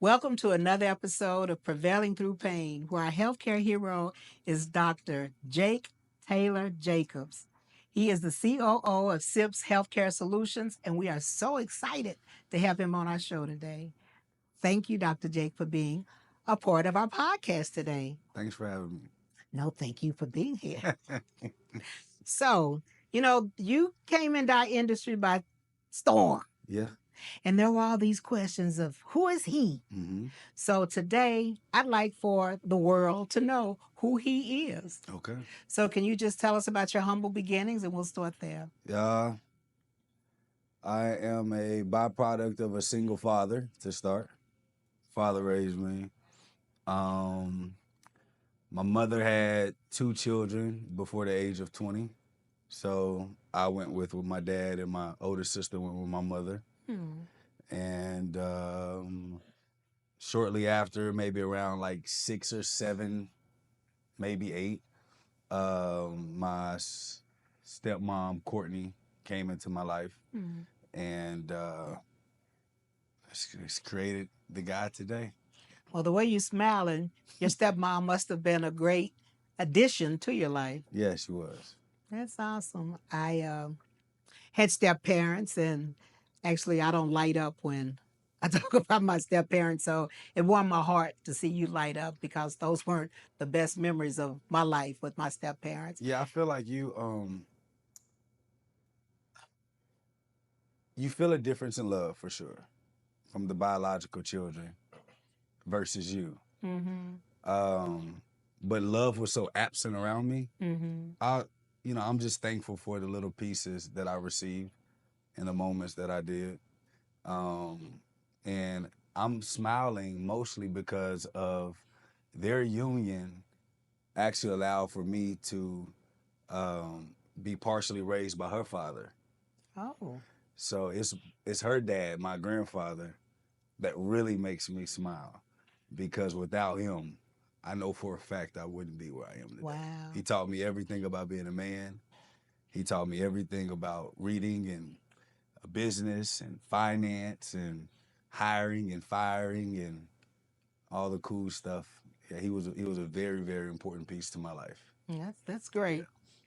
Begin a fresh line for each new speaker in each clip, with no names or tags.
Welcome to another episode of Prevailing Through Pain, where our healthcare hero is Dr. Jake Taylor Jacobs. He is the COO of SIPS Healthcare Solutions, and we are so excited to have him on our show today. Thank you, Dr. Jake, for being a part of our podcast today.
Thanks for having
No, thank you for being here.
me.
So, you came into our industry by storm,
Yeah.
and there were all these questions of who is he?
Hmm.
So today, I'd like for the world to know who he is.
Okay.
So can you just tell us about your humble beginnings and we'll start there?
Uh, I am a byproduct of a single father to start. Father raised me. Um, my mother had two children before the age of 20. So I went with my dad, and my older sister went with my mother.
Hmm.
And shortly after, maybe around like 6 or 7, maybe 8, my stepmom Courtney came into my life,
Hmm.
and it's created the guy today.
Well, the way you smiling, your stepmom must have been a great addition to your life.
Yeah, she was.
That's awesome. I had step parents, and actually, I don't light up when I talk about my step parents. So it warmed my heart to see you light up because those weren't the best memories of my life with my step parents.
Yeah, I feel like you feel a difference in love for sure from the biological children versus you.
Mm-hmm.
Um, but love was so absent around me.
Mm-hmm.
I'm just thankful for the little pieces that I received in the moments that I did. Um, and I'm smiling mostly because of their union actually allowed for me to be partially raised by her father.
Oh.
So it's her dad, my grandfather, that really makes me smile because without him, I know for a fact I wouldn't be where I am today.
Wow.
He taught me everything about being a man. He taught me everything about reading and business and finance and hiring and firing and all the cool stuff. Yeah, he was a very, very important piece to my life.
That's great.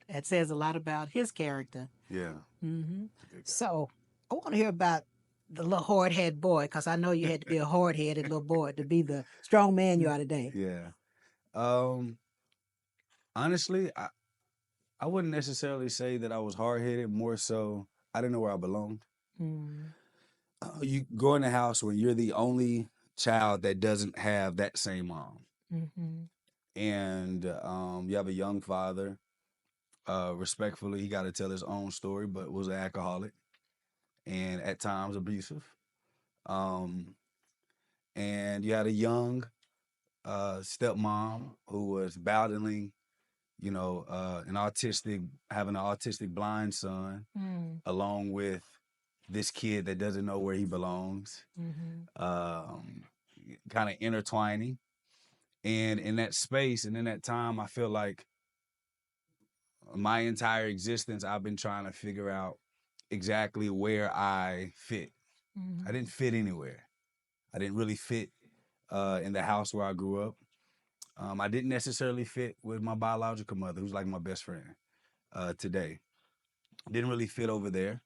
That says a lot about his character.
Yeah.
Hmm.
Good
So I want to hear about the little hard head boy because I know you had to be a hard headed little boy to be the strong man you
guy.
are today.
Yeah. Um, honestly, I wouldn't necessarily say that I was hard headed. More so, I didn't know where I belonged.
Mm-hmm.
You go in the house when you're the only child that doesn't have that same mom,
Mm-hmm.
and you have a young father. Respectfully, he got to tell his own story, but was an alcoholic and at times abusive. Um, and you had a young stepmom who was battling, having an autistic blind son, along with this kid that doesn't know where he belongs,
Mm-hmm.
um, kind of intertwining. And in that space and in that time, I feel like my entire existence, I've been trying to figure out exactly where I fit. I
Mm-hmm.
didn't fit anywhere. I didn't really fit in the house where I grew up. I didn't necessarily fit with my biological mother, who's like my best friend today. Didn't really fit over there.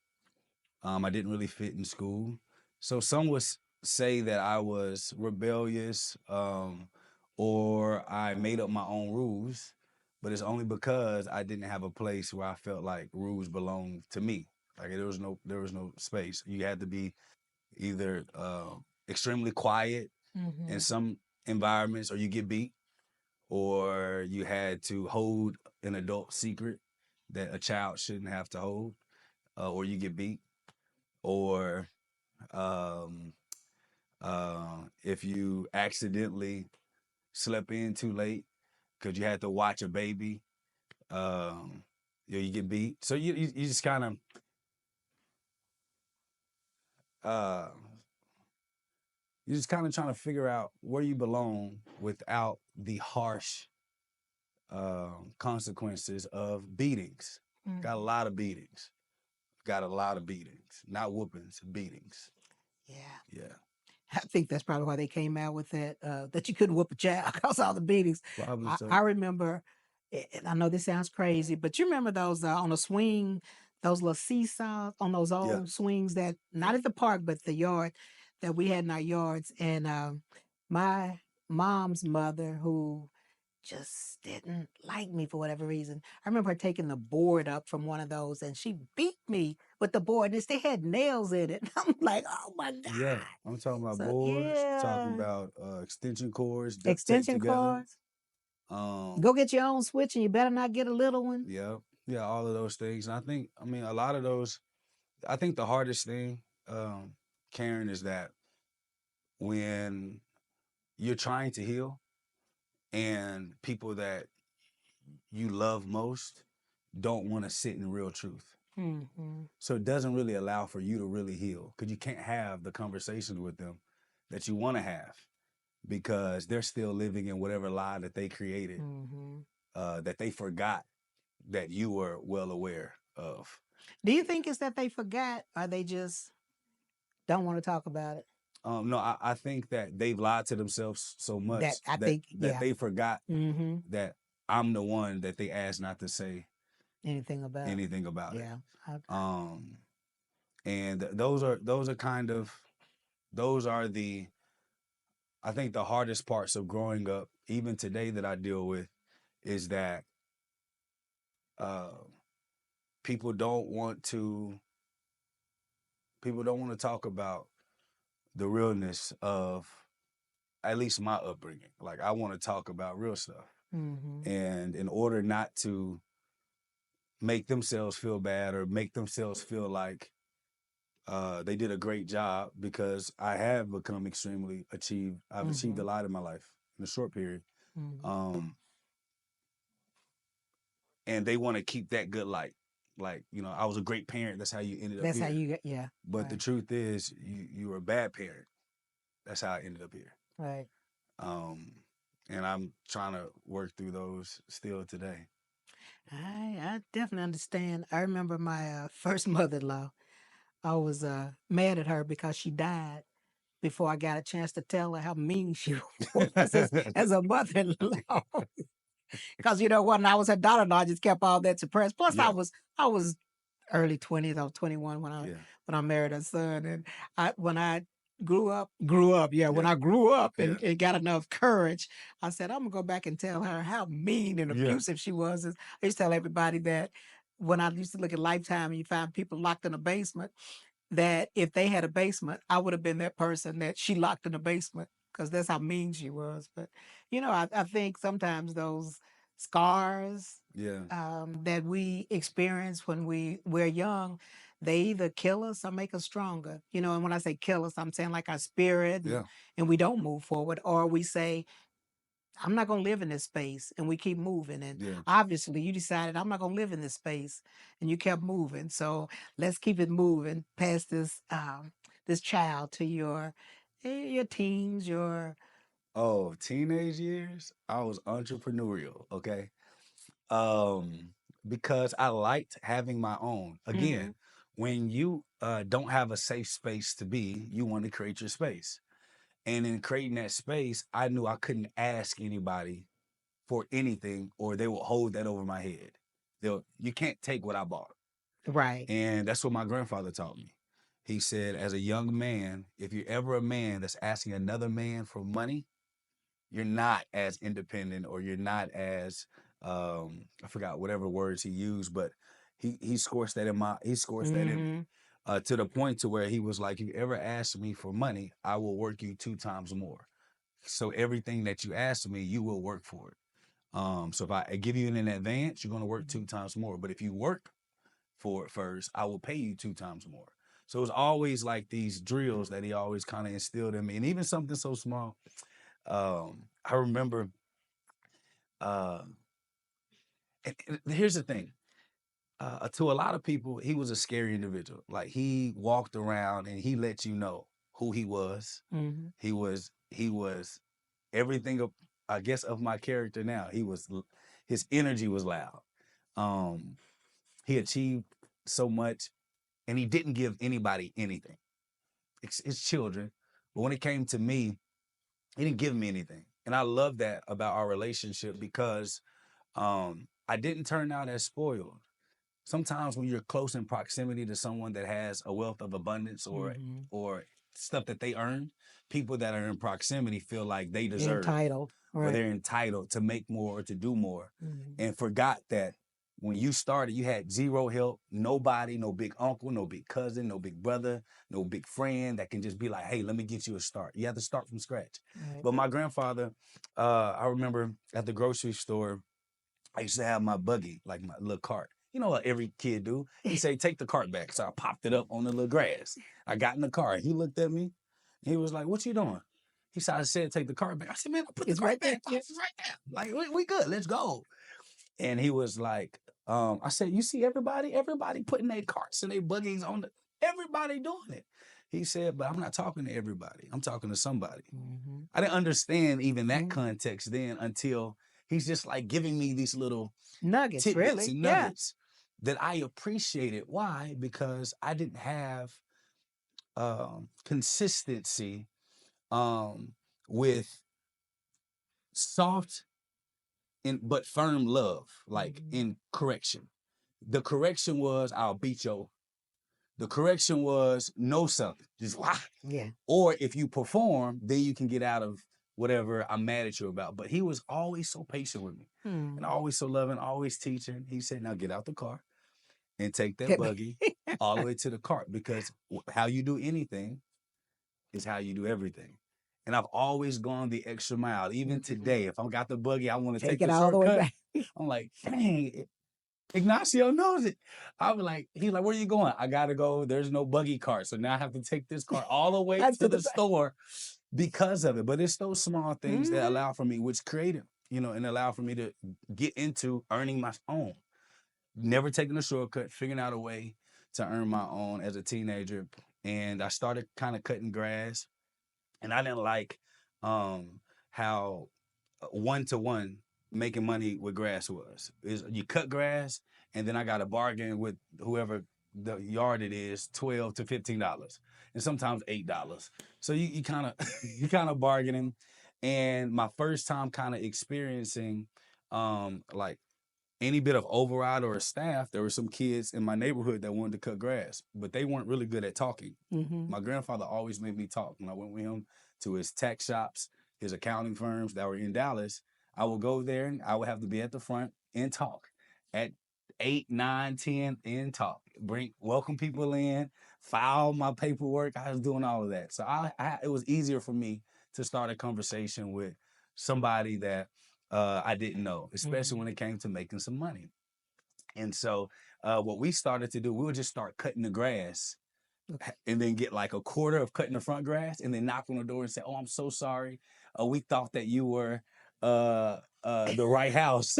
I didn't really fit in school. So some would say that I was rebellious, or I made up my own rules, but it's only because I didn't have a place where I felt like rules belonged to me. Like there was no space. You had to be either extremely quiet in
Mm-hmm.
some environments, or you get beat, or you had to hold an adult secret that a child shouldn't have to hold, or you get beat, or um, if you accidentally slept in too late because you had to watch a baby, um, you get beat. So you just kind of uh, you're just kind of trying to figure out where you belong without the harsh consequences of beatings. Got a
Mm-hmm.
lot of beatings. Got a lot of beatings. Not whoopings, beatings.
Yeah.
Yeah.
I think that's probably why they came out with that that you couldn't whoop a child because all the beatings.
Probably
I
so.
remember, and I know this sounds crazy, but you remember those on a swing, those little seesaws on those
Yeah.
old swings that not at the park but the yard that we had in our yards. And my mom's mother, who just didn't like me for whatever reason. I remember her taking the board up from one of those and she beat me with the board. And they had nails in it. I'm like, oh my God.
Yeah. I'm talking about
So
boards, talking
yeah.
about extension cords, duct tape
Extension
together.
cords.
Um,
Go get your own switch and you better not get a little one.
yeah. Yeah, all of those things. And I think, I mean, a lot of those, I think the hardest thing, Karen, is that when you're trying to heal and people that you love most don't want to sit in real truth.
Mm-hmm.
So it doesn't really allow for you to really heal because you can't have the conversations with them that you want to have because they're still living in whatever lie that they created,
Mm-hmm.
that they forgot that you were well aware of.
Do you think it's that they forgot or they just don't want to talk about it?
No, I think that they've lied to themselves so
That
much
I
that
think,
that
yeah.
they forgot
Mm-hmm.
that I'm the one that they asked not to say
Anything about.
anything about it.
Yeah.
Um, and those are kind of those are the I think the hardest parts of growing up, even today that I deal with, is that uh, people don't want to people don't want to talk about the realness of at least my upbringing. Like I want to talk about real stuff,
Mm-hmm.
and in order not to make themselves feel bad or make themselves feel like they did a great job because I have become extremely achieved. I've achieved
Mm-hmm.
a lot in my life in a short period.
Mm-hmm.
Um, and they want to keep that good light. Like, I was a great parent. That's how you ended up
That's how
here.
you get, yeah.
But the
Right.
truth is, you were a bad parent. That's how I ended up here.
Right.
Um, and I'm trying to work through those still today.
I definitely understand. I remember my first mother-in-law. I was mad at her because she died before I got a chance to tell her how mean she was as a mother-in-law. Because when I was her daughter-in-law, I just kept all that suppressed. Plus, I
Yeah,
was I was early 20s. I was 21
yeah,
when I married her son, and when I grew up, yeah. When
yeah,
I grew up
yeah,
and got enough courage, I said I'm gonna go back and tell her how mean and
yeah,
abusive she was. And I used to tell everybody that when I used to look at Lifetime and you find people locked in a basement, that if they had a basement, I would have been that person that she locked in the basement because that's how mean she was. But I think sometimes those scars
yeah,
that we experience when we're young, they either kill us or make us stronger. And when I say kill us, I'm saying like our spirit,
yeah,
and we don't move forward, or we say I'm not going to live in this space, and we keep moving. And
yeah.
obviously, you decided I'm not going to live in this space, and you kept moving. So let's keep it moving past this child to your teens, your
Oh, teenage years, I was entrepreneurial. Okay. um because I liked having my own.
hmm
Again, when you don't have a safe space to be, you want to create your space. And in creating that space, I knew I couldn't ask anybody for anything or they will hold that over my head. You can't take what I bought.
right,
And that's what my grandfather taught me. He said, as a young man, if you're ever a man that's asking another man for money, you're not as independent or you're not as I forgot whatever words he used, but he scores that in me
hmm
to the point to where he was like, if you ever ask me for money, I will work you 2 times more. So everything that you ask me, you will work for it. So if I give you it in advance, you're going to work 2 times more. But if you work for it first, I will pay you 2 times more. So it was always like these drills that he always kind of instilled in me, and even something so small. I remember uh, and here's the thing. To a lot of people, he was a scary individual. Like he walked around and he let you know who he was.
hmm
He was everything of I guess of my character now. His energy was loud. Um, he achieved so much and he didn't give anybody anything. His children, But when it came to me, he didn't give me anything. And I love that about our relationship because I didn't turn out as spoiled. Sometimes when you're close in proximity to someone that has a wealth of abundance
Mm-hmm.
or stuff that they earned, people that are in proximity feel like they deserve
Entitled.
or
Right.
they're entitled to make more or to do more,
Mm-hmm.
and forgot that when you started, you had zero help, nobody, no big uncle, no big cousin, no big brother, no big friend that can just be like, hey, let me get you a start. You have to start from scratch.
Right.
But my grandfather, I remember at the grocery store, I used to have my buggy, like my little cart. You know what every kid do? He say, take the cart back. So I popped it up on the little grass. I got in the car. He looked at me. He was like, what you doing? He said, take the cart back. I said, man, I put the
It's
cart
right there.
back.
Yeah.
It's right there. Like, we good. Let's go. And he was like, I said, you see everybody putting their carts and their buggies on everybody doing it. He said, but I'm not talking to everybody. I'm talking to somebody.
Mm-hmm.
I didn't understand even that
Mm-hmm.
context then until he's just like giving me these little
Nuggets,
tidbits
really.
and
Yeah.
nuggets that I appreciated. Why? Because I didn't have consistency with soft but firm love, like
Mm-hmm.
in correction. The correction was I'll beat your. The correction was know something, just wah.
Yeah.
Or if you perform, then you can get out of whatever I'm mad at you about. But he was always so patient with me, and
Hmm.
always so loving, always teaching. He said, "Now get out the car and take that
Get
buggy all the way to the cart because how you do anything is how you do everything." And I've always gone the extra mile. Even
Mm-hmm.
today, if I got the buggy, I want to
Take
take
it
the
all the way
shortcut.
back.
I'm like, dang, Ignacio knows it. I was like, he's like, where are you going? I gotta go. There's no buggy cart. So now I have to take this car all the way
Got
to
to
the
the back.
store because of it. But it's those small things that
Mm-hmm.
allow for me, which created, and allow for me to get into earning my own. Never taking a shortcut, figuring out a way to earn my own as a teenager. And I started kind of cutting grass. And I didn't like how one to one making money with grass was. Is you cut grass and then I got to bargain with whoever the yard it is, $12 to $15, and sometimes $8. So you kind of you kind of bargaining. And my first time kind of experiencing like any bit of override or a staff, there were some kids in my neighborhood that wanted to cut grass, but they weren't really good at talking.
Mm-hmm.
My grandfather always made me talk. When I went with him to his tax shops, his accounting firms that were in Dallas, I would go there and I would have to be at the front and talk at 8, 9, 10 and talk. Welcome people in, file my paperwork. I was doing all of that. So it was easier for me to start a conversation with somebody that I didn't know, especially
Mm-hmm.
when it came to making some money. And so what we started to do, we would just start cutting the grass
Okay.
and then get like a quarter of cutting the front grass and then knock on the door and say, oh, I'm so sorry. We thought that you were the right house.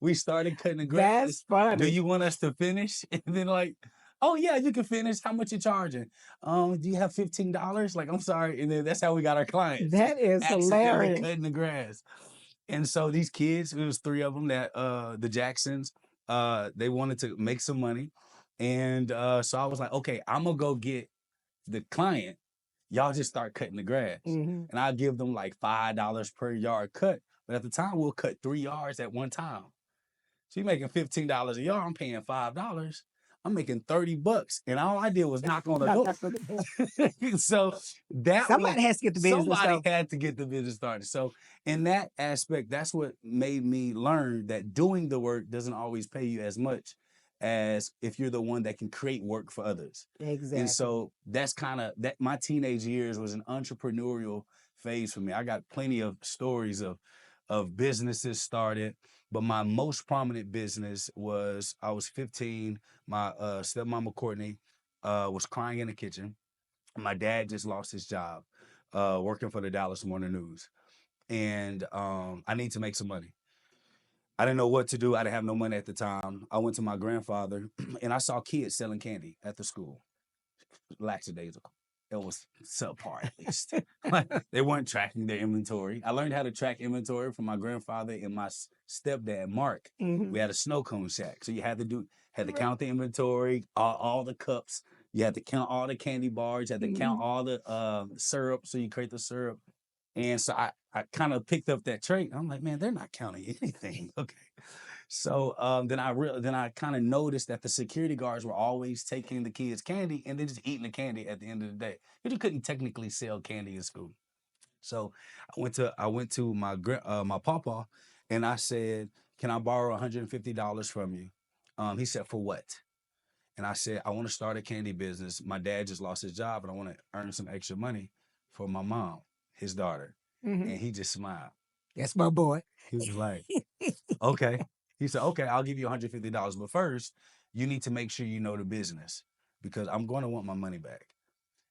We started cutting the
That's
grass. Do
funny.
you want us to finish? And then like, oh yeah, you can finish. How much you charging? Do you have $15? Like, I'm sorry. And then that's how we got our clients.
That is
Accidentally
hilarious.
cutting the grass. And so these kids, it was three of them that the Jacksons, they wanted to make some money. And so I was like, okay, I'm gonna go get the client. Y'all just start cutting the grass.
Mm-hmm.
And I give them like $5 per yard cut. But at the time, we'll cut 3 yards at one time. So you're making $15 a yard. I'm paying $5. I'm making $30. And all I did was knock on the
Knock,
door.
knock, knock, knock.
So that was
Somebody has to get the business
somebody
though.
had to get the business started. So in that aspect, that's what made me learn that doing the work doesn't always pay you as much as if you're the one that can create work for others. And
Exactly.
so that's kind of that my teenage years was an entrepreneurial phase for me. I got plenty of stories of businesses started, but my most prominent business was I was 15. My stepmama Courtney was crying in the kitchen. My dad just lost his job working for the Dallas Morning News. And I need to make some money. I didn't know what to do. I didn't have no money at the time. I went to my grandfather and I saw kids selling candy at the school. Lackadaisical. It was subpar at least. They weren't tracking their inventory. I learned how to track inventory from my grandfather and my stepdad, Mark.
Mm-hmm.
We had a snow cone shack. So you had to count the inventory, all the cups, You had to count all the candy bars. You had to count
Mhm.
all the syrup. So you create the syrup. And so I kind of picked up that trait. I'm like, man, they're not counting anything. Okay. So then I kind of noticed that the security guards were always taking the kids' candy and then just eating the candy at the end of the day. Because you couldn't technically sell candy in school. So I went to my papa and I said, "Can I borrow $150 from you?" He said, "For what?" And I said, "I want to start a candy business. My dad just lost his job and I want to earn some extra money for my mom, his daughter."
Mhm.
And he just smiled.
That's my boy.
He was like, "Okay." He said, "Okay, I'll give you $150, but first, you need to make sure you know the business because I'm going to want my money back."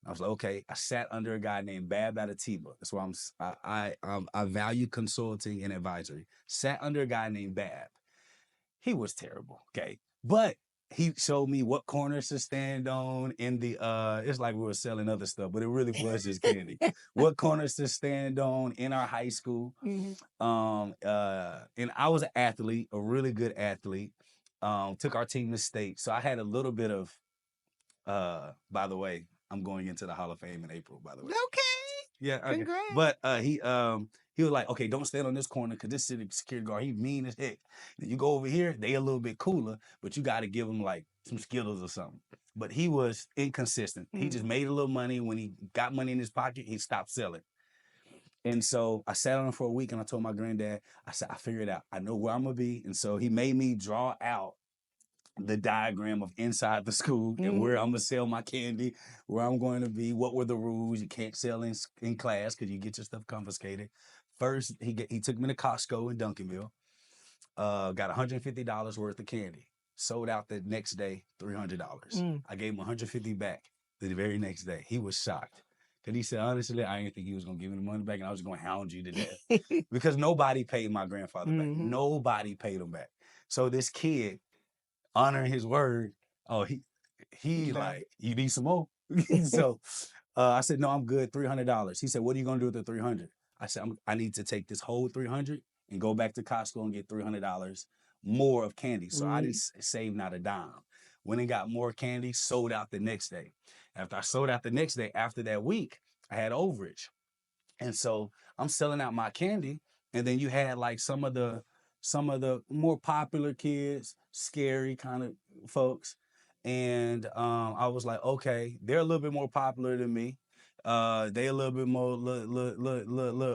I was like, "Okay." I sat under a guy named Bab Adatiba. That's why I value consulting and advisory. Sat under a guy named Bab. He was terrible. Okay. But he showed me what corners to stand on in the it's like we were selling other stuff, but it really was just candy. What corners to stand on in our high school.
Mhm.
And I was an athlete, a really good athlete. Took our team to state. So I had a little bit of by the way, I'm going into the Hall of Fame in April, by the way.
Okay.
Yeah, okay.
Congrats.
But he was like, "Okay, don't stand on this corner because this city security guard, he mean as heck. Then you go over here, they a little bit cooler, but you got to give him like some Skittles or something." But he was inconsistent. He just
Mm.
made a little money. When he got money in his pocket, he stopped selling. And so I sat on him for a week and I told my granddad, I said, "I figured it out. I know where I'm gonna be." And so he made me draw out the diagram of inside the school and
Mhm.
where I'm gonna sell my candy, where I'm going to be, what were the rules. You can't sell in class because you get your stuff confiscated. First, he took me to Costco in Duncanville, got $150 worth of candy, sold out the next day, $300.
Mm.
I gave him 150 back the very next day. He was shocked. Cause he said, honestly, I didn't think he was gonna give me the money back and I was gonna hound you to death. Because nobody paid my grandfather back.
Mhm.
Nobody paid him back. So this kid honoring his word. Oh, he
Love
like, you need some more.
it.
So I said, no, I'm good. $300. He said, what are you gonna do with the 300? I said, I need to take this whole 300 and go back to Costco and get $300 more of candy. So I didn't
Mm.
save not a dime. Went and got more candy, sold out the next day. After I sold out the next day, after that week, I had overage. And so I'm selling out my candy, and then you had like some of the more popular kids, scary kind of folks, and I was like, okay, they're a little bit more popular than me. They a little bit more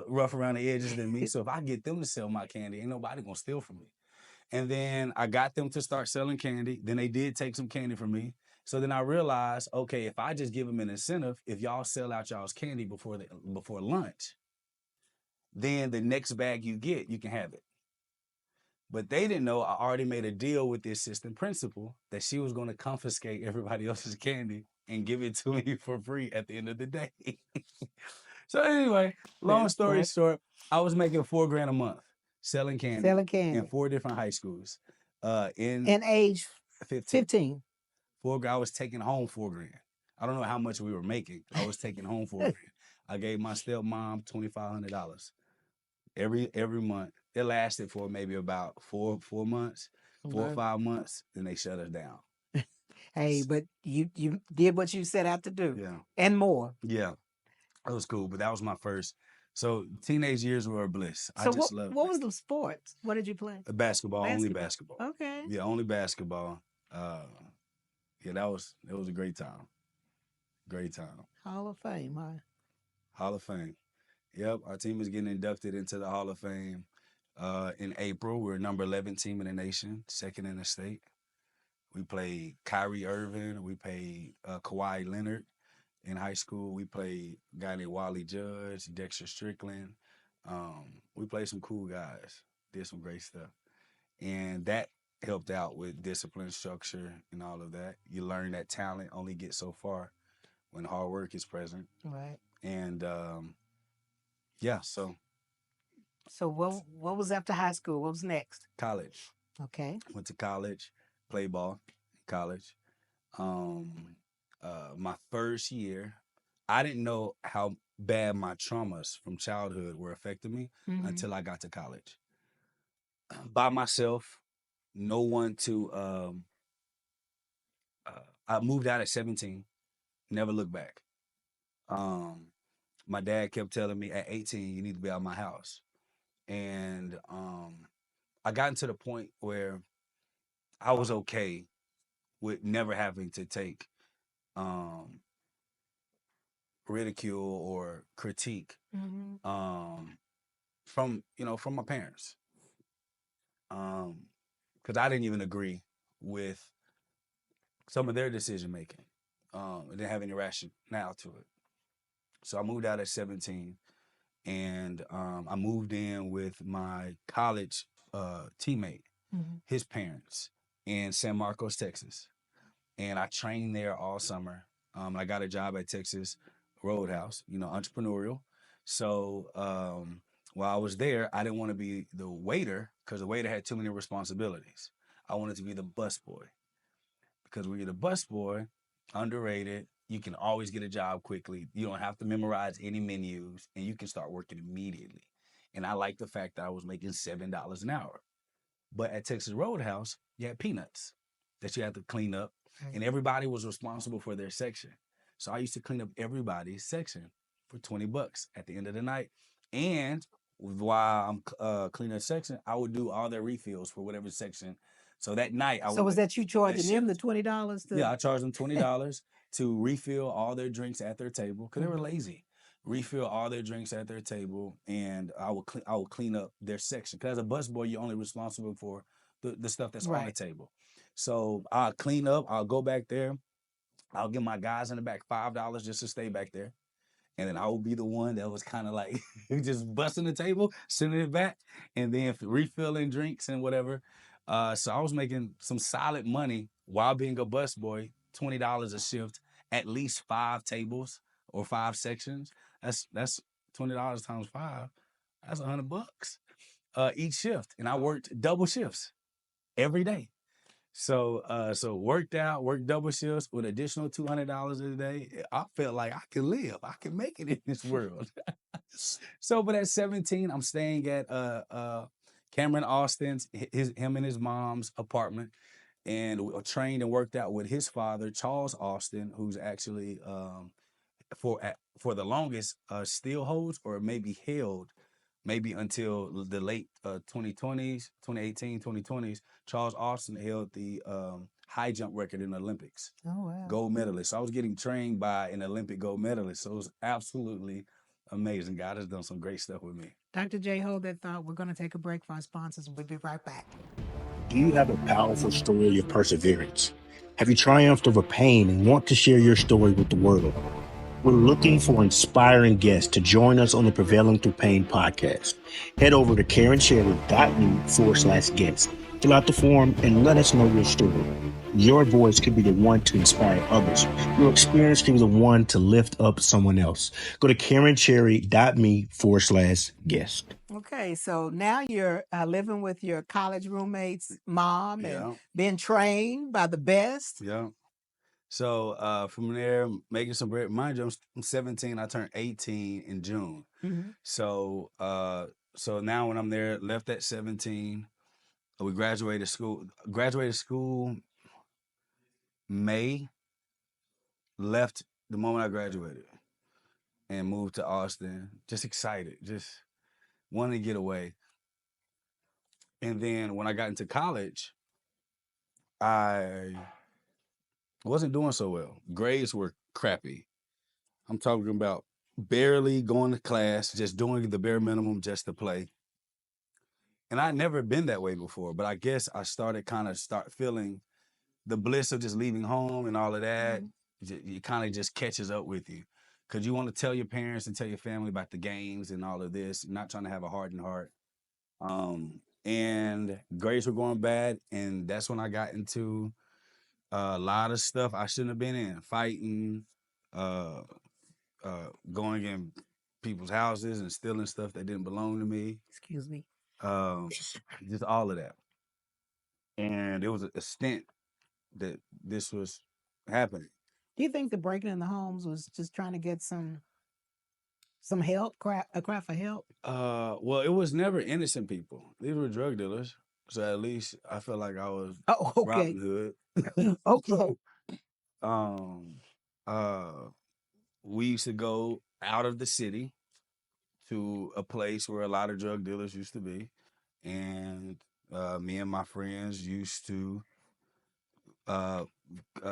rough around the edges than me. So if I get them to sell my candy, ain't nobody gonna steal from me. And then I got them to start selling candy. Then they did take some candy from me. So then I realized, okay, if I just give them an incentive, if y'all sell out y'all's candy before lunch, then the next bag you get, you can have it. But they didn't know I already made a deal with the assistant principal that she was going to confiscate everybody else's candy and give it to me for free at the end of the day. So anyway, long
That's
story
fun.
short, I was making $4 grand a month selling candy
Selling
in
candy.
4 different high schools. In
And age
15,
15.
I was taking home 4 grand. I don't know how much we were making. I was taking home 4 grand. I gave my stepmom $2,500 every month. It lasted for maybe about 4 months, four or
Love it.
5 months. Then they shut us down.
Hey, but you did what you set out to do
Yeah,
and more.
yeah, that was cool. But that was my first. So teenage years were a bliss. I
So
just loved
what was the sports? What did you play?
basketball, only
Basketball.
basketball.
Okay.
Yeah, only basketball. Uh, yeah, it was a great time. Great time.
Hall of Fame, huh?
Hall of Fame. Yep, our team is getting inducted into the Hall of Fame in April. We're number 11 team in the nation, second in the state. We played Kyrie Irving. We played Kawhi Leonard in high school. We played a guy named Wally Judge, Dexter Strickland. We played some cool guys. Did some great stuff, and that helped out with discipline, structure, and all of that. You learn that talent only gets so far when hard work is present.
Right.
And yeah, so
So what was after high school? What was next?
college.
Okay.
Went to college, played ball in college. Um, my first year, I didn't know how bad my traumas from childhood were affecting me
Mm-hmm.
until I got to college. By myself, no one to. I moved out at 17. Never looked back. Um, my dad kept telling me at 18, you need to be out of my house. And I gotten to the point where I was okay with never having to take um, ridicule or critique
Hmm.
um, from my parents, because I didn't even agree with some of their decision making. It didn't have any rationale to it. So I moved out at 17, and I moved in with my college teammate,
Hmm.
his parents, in San Marcos, Texas. And I trained there all summer. I got a job at Texas Roadhouse, entrepreneurial. So while I was there, I didn't want to be the waiter because the waiter had too many responsibilities. I wanted to be the bus boy because when you're the bus boy, underrated, you can always get a job quickly. You don't have to memorize any menus and you can start working immediately. And I like the fact that I was making $7 an hour. But at Texas Roadhouse, you had peanuts that you had to clean up,
Right.
and everybody was responsible for their section. So I used to clean up everybody's section for $20 at the end of the night. And while I'm cleaning a section, I would do all their refills for whatever section. So that night, I
So
would
was that you
that
charging them the
shift.
$20
Yeah,
to?
I charged them $20 to refill all their drinks at their table because they were
Mhm.
lazy. Refill all their drinks at their table, and I would clean up their section. Because as a busboy, you're only responsible for the stuff that's on the
Right.
table. So I'll clean up. I'll go back there. I'll give my guys in the back $5 just to stay back there, and then I would be the one that was kind of like just busting the table, sending it back, and then refilling drinks and whatever. So I was making some solid money while being a busboy, $20 a shift, at least 5 tables or 5 sections. That's $20 times five. That's $100 each shift, and I worked double shifts every day. So worked double shifts with additional $200 a day. I felt like I could live. I can make it in this world. So, but at 17, I'm staying at Cameron Austin's him and his mom's apartment, and we trained and worked out with his father, Charles Austin, who's actually for the longest still holds or maybe held maybe until the late 2020s, 2018, 2020s, Charles Austin held the high jump record in the Olympics,
Oh wow.
gold medalist. So I was getting trained by an Olympic gold medalist. So it was absolutely amazing. God has done some great stuff with me.
Dr. J, hold that thought. We're going to take a break for our sponsors and we'll be right back.
Do you have a powerful story of perseverance? Have you triumphed over pain and want to share your story with the world? We're looking for inspiring guests to join us on the Prevailing Through Pain podcast. Head over to KarenSherry.me/guest. Fill out the form and let us know your story. Your voice could be the one to inspire others. Your experience can be the one to lift up someone else. Go to KarenSherry.me/guest.
Okay, so now you're living with your college roommate's mom and
Yeah,
being trained by the best.
yeah. So from there, making some bread. Mind you, I'm 17. I turned 18 in June.
Hmm.
So so now when I'm there, left at 17. We graduated school. Graduated school May. Left the moment I graduated and moved to Austin. Just excited, just wanted to get away. And then when I got into college, I wasn't doing so well. Grades were crappy. I'm talking about barely going to class, just doing the bare minimum just to play. And I'd never been that way before, but I guess I started kind of start feeling the bliss of just leaving home and all of that.
Hmm.
It kind of just catches up with you because you want to tell your parents and tell your family about the games and all of this, not trying to have a hardened heart. And grades were going bad, and that's when I got into a lot of stuff I shouldn't have been in, fighting, uh, going in people's houses and stealing stuff that didn't belong to me,
Excuse me.
um, just all of that. And it was a stint that this was happening.
Do you think the breaking in the homes was just trying to get some help, a cry for help?
Well, it was never innocent people. These were drug dealers. So at least I felt like I was
Oh,
Robin
okay.
Hood.
Okay.
um, uh, we used to go out of the city to a place where a lot of drug dealers used to be, and me and my friends used to. Uh,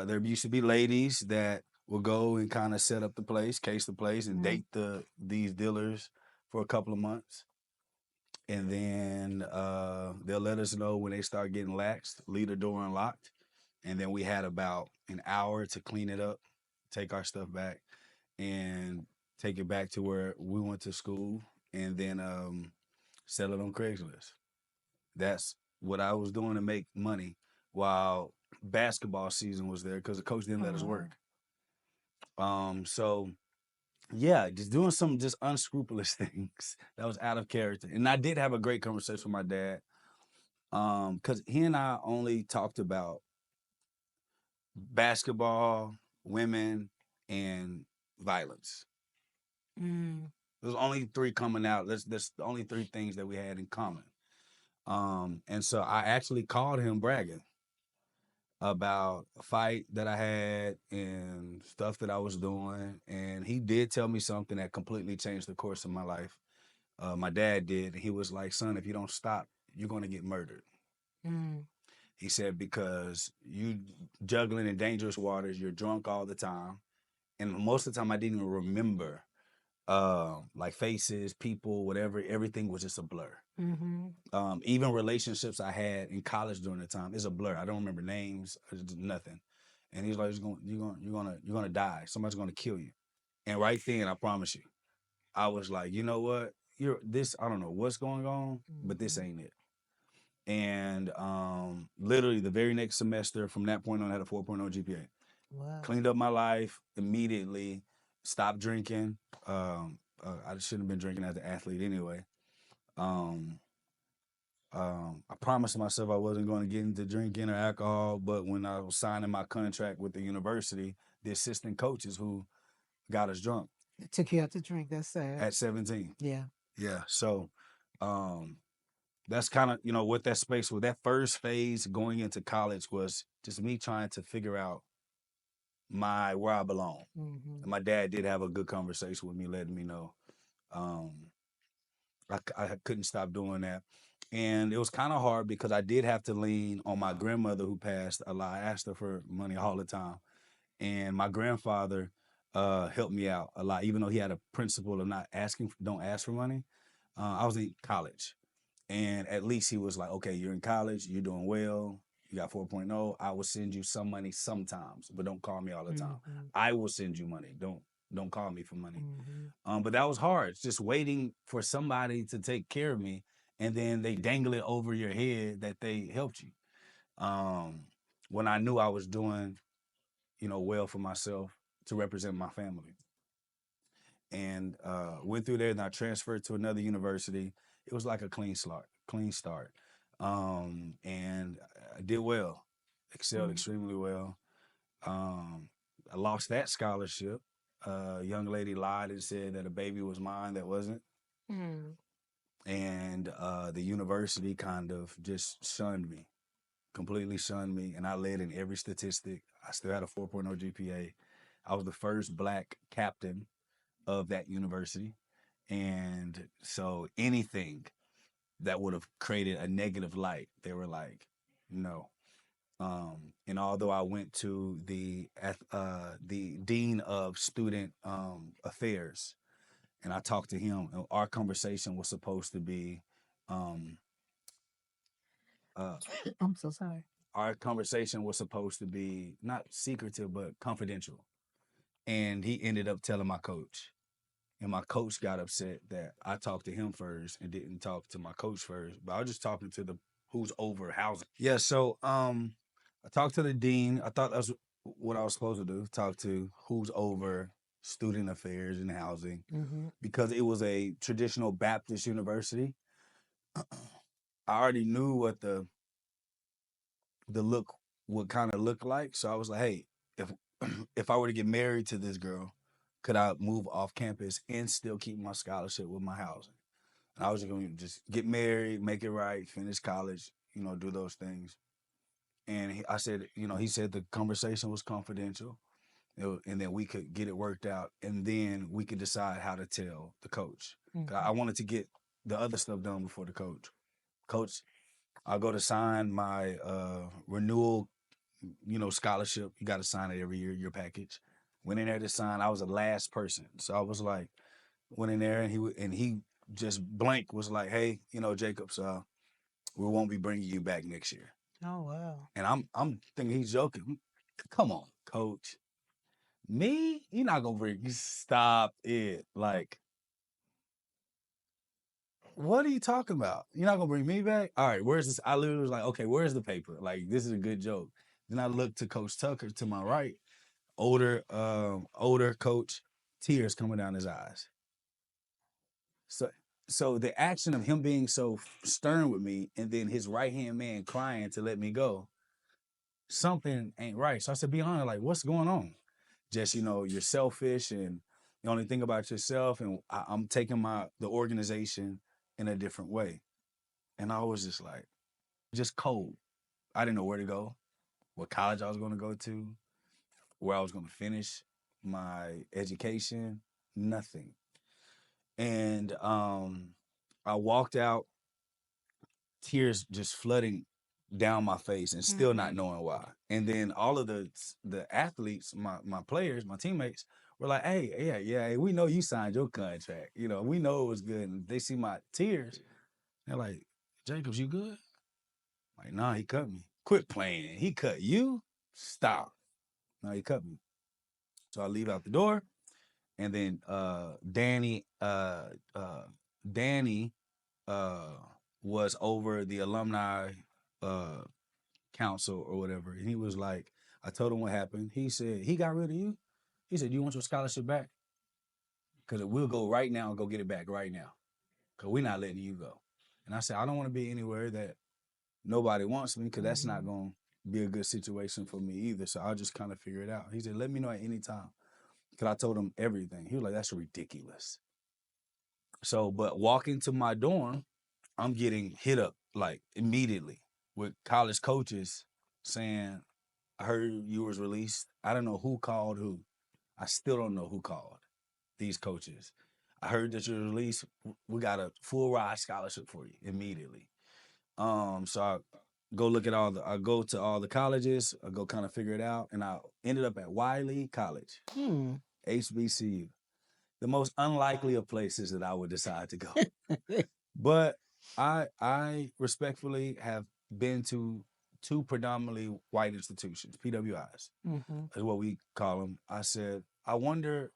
there used to be ladies that would go and kind of set up the place, case the place, and
Mm.
date these dealers for a couple of months, and then they'll let us know when they start getting laxed, leave the door unlocked, and then we had about an hour to clean it up, take our stuff back, and take it back to where we went to school, and then sell it on Craigslist. That's what I was doing to make money while basketball season was there because the coach didn't
Oh,
let us
wow.
work. So yeah, just doing some just unscrupulous things that was out of character. And I did have a great conversation with my dad. Because he and I only talked about basketball, women, and violence.
Mm.
There's only three coming out. There's the only three things that we had in common. And so I actually called him bragging about a fight that I had and stuff that I was doing. And he did tell me something that completely changed the course of my life. My dad did. He was like, son, if you don't stop, you're going to get murdered.
Mm.
He said, because you juggling in dangerous waters, you're drunk all the time. And most of the time, I didn't even remember like faces, people, whatever. Everything was just a blur.
Mm-hmm.
Even relationships I had in college during the time is a blur. I don't remember names, nothing. And he's like, you're gonna die. Somebody's gonna kill you. And right then, I promise you, I was like, you know what? You're this. I don't know what's going on, but this
Mm-hmm.
ain't it. And literally the very next semester, from that point on, I had a 4.0 GPA.
Wow.
Cleaned up my life immediately. Stopped drinking. I shouldn't have been drinking as an athlete anyway. Um, I promised myself I wasn't going to get into drinking or alcohol, but when I was signing my contract with the university, the assistant coaches who got us drunk
It took you out to drink. That's sad.
at 17.
Yeah.
Yeah. So um, that's kind of, what that space was. That first phase going into college was just me trying to figure out where I belong.
Mm-hmm.
And my dad did have a good conversation with me, letting me know um, I couldn't stop doing that. And it was kind of hard because I did have to lean on my grandmother who passed a lot. I asked her for money all the time. And my grandfather helped me out a lot, even though he had a principle of not asking, don't ask for money. I was in college. And at least he was like, okay, you're in college, you're doing well, you got 4.0. I will send you some money sometimes, but don't call me all the time.
Mm-hmm.
I will send you money. Don't call me for money.
Mm-hmm.
But that was hard. It's just waiting for somebody to take care of me, and then they dangle it over your head that they helped you. Um, when I knew I was doing, well for myself to represent my family, and went through there, and I transferred to another university. It was like a clean start, and I did well, excelled
Mm.
extremely well. Um, I lost that scholarship. A young lady lied and said that a baby was mine that wasn't,
Mm.
and the university kind of just shunned me, completely shunned me, and I led in every statistic. I still had a 4.0 GPA. I was the first black captain of that university. And so anything that would have created a negative light, they were like, no. And although I went to the dean of student affairs, and I talked to him, and our conversation was supposed to be, um, uh,
I'm so sorry.
our conversation was supposed to be not secretive but confidential. And he ended up telling my coach. And my coach got upset that I talked to him first and didn't talk to my coach first. But I was just talking to the who's over housing. Yeah, so I talked to the dean. I thought that's what I was supposed to do, talk to who's over student affairs and housing,
Mm-hmm.
because it was a traditional Baptist university. I already knew what the look would kind of look like. So I was like, hey, if if I were to get married to this girl, could I move off campus and still keep my scholarship with my housing? And I was going to just get married, make it right, finish college, do those things. And I said, he said the conversation was confidential. and then we could get it worked out, and then we could decide how to tell the coach. 'Cause
Mhm.
I wanted to get the other stuff done before the coach. Coach, I'll go to sign my renewal, scholarship. You got to sign it every year, your package. Went in there to sign. I was the last person, so I was like, went in there, and he just blank was like, hey, Jacobs, we won't be bringing you back next year.
Oh wow.
And I'm thinking he's joking. Come on, coach. Me? You're not gonna bring stop it. Like, what are you talking about? You're not gonna bring me back? All right, where's this? I literally was like, okay, where's the paper? Like, this is a good joke. Then I looked to Coach Tucker to my right, older coach, tears coming down his eyes. So so the action of him being so stern with me and then his right hand man crying to let me go, something ain't right. So I said, be honest, like, what's going on? Just, you're selfish and you only think about yourself. And I'm taking the organization in a different way. And I was just like, just cold. I didn't know where to go, what college I was going to go to, where I was going to finish my education, nothing. And I walked out, tears just flooding down my face and still not
Mhm.
knowing why. And then all of the athletes, my players, my teammates were like, "Hey, yeah, hey, we know you signed your contract. We know it was good." And they see my tears, they're like, "Jacobs, you good?" I'm like, nah, he cut me. Quit playing. He cut you? Stop. No, he cut me. So I leave out the door, and then Danny uh, was over the alumni uh, council or whatever. And he was like, I told him what happened. He said, he got rid of you. He said, you want your scholarship back? Because we'll go right now and go get it back right now. Because we're not letting you go. And I said, I don't want to be anywhere that nobody wants me because that's not
Mhm.
going to be a good situation for me either. So I'll just kind of figure it out. He said, let me know at any time. Because I told him everything. He was like, that's ridiculous. So, but walking to my dorm, I'm getting hit up like immediately with college coaches saying, I heard you was released. I don't know who called who. I still don't know who called these coaches. I heard that you're released. We got a full ride scholarship for you immediately. So I go to all the colleges. I go kind of figure it out, and I ended up at Wiley College,
Hmm.
HBCU, the most unlikely of places that I would decide to go. But I respectfully have been to two predominantly white institutions, PWIs,
Mhm.
is what we call them. I said, I wonder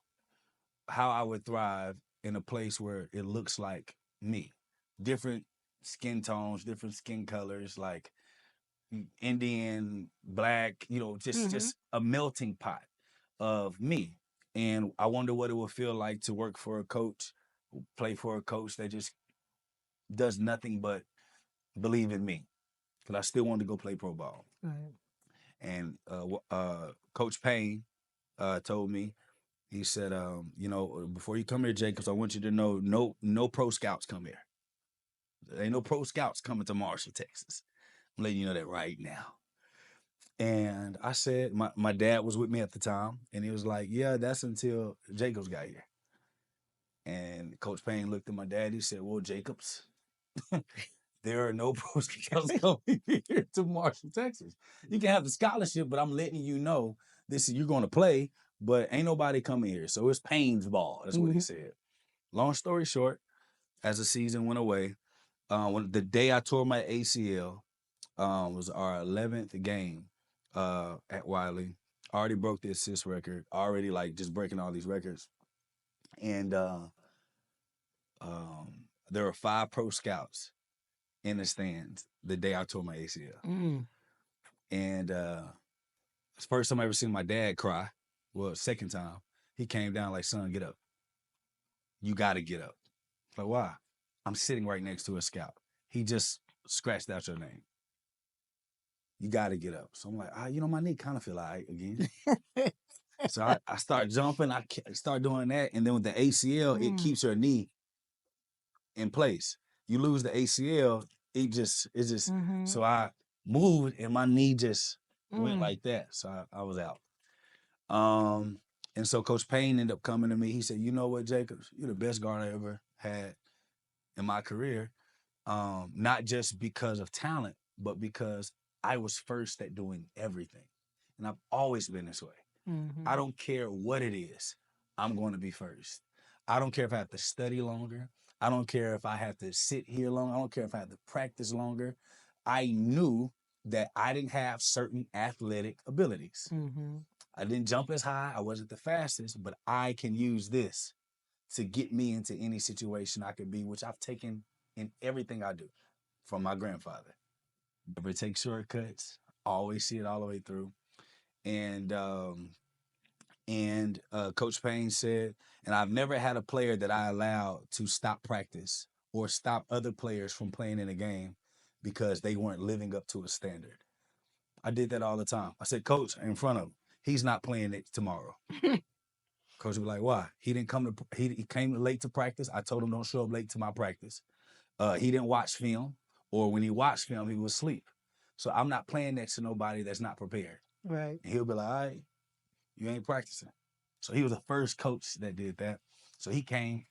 how I would thrive in a place where it looks like me. Different skin tones, different skin colors, like Indian, black, just
Mhm.
just a melting pot of me. And I wonder what it would feel like to work for a coach, play for a coach that just does nothing but believe in me. Because I still wanted to go play pro ball.
Right.
And Coach Payne told me, he said, before you come here, Jacobs, I want you to know no pro scouts come here. There ain't no pro scouts coming to Marshall, Texas. I'm letting you know that right now. And I said, my dad was with me at the time, and he was like, yeah, that's until Jacobs got here. And Coach Payne looked at my dad. He said, well, Jacobs, there are no pro scouts coming here to Marshall, Texas. You can have the scholarship, but I'm letting you know this is you're going to play, but ain't nobody coming here. So it's Payne's ball. That's what he
Mhm.
said. Long story short, as the season went away, when the day I tore my ACL was our 11th game at Wiley. Already broke the assist record. Already like just breaking all these records, and there were 5 pro scouts in the stands the day I tore my ACL.
Mm.
And it's the first time I ever seen my dad cry. Well, second time. He came down like, son, get up. You got to get up. Like, why? I'm sitting right next to a scout. He just scratched out your name. You got to get up. So I'm like, my knee kind of feel all right again. So I start jumping. Start doing that. And then with the ACL, it
Mm.
keeps your knee in place. You lose the ACL, it's just,
Mhm.
so I moved and my knee just went
Mm.
like that. So I was out. Um, and so Coach Payne ended up coming to me. He said, "You know what, Jacobs? You're the best guard I ever had in my career. Not just because of talent, but because I was first at doing everything, and I've always been this way.
Mm-hmm.
I don't care what it is. I'm going to be first. I don't care if I have to study longer. I don't care if I have to sit here longer. I don't care if I have to practice longer. I knew that I didn't have certain athletic abilities.
Mm-hmm.
I didn't jump as high. I wasn't the fastest, but I can use this to get me into any situation I could be, which I've taken in everything I do from my grandfather. Never take shortcuts. Always see it all the way through. And Coach Payne said, and I've never had a player that I allowed to stop practice or stop other players from playing in a game because they weren't living up to a standard. I did that all the time. I said, Coach, in front of him, he's not playing it tomorrow. Coach would be like, why? He didn't come to he came late to practice. I told him don't show up late to my practice. He didn't watch film, or when he watched film, he was asleep. So I'm not playing next to nobody that's not prepared.
Right.
And he'll be like, all right, you ain't practicing. So he was the first coach that did that. So he came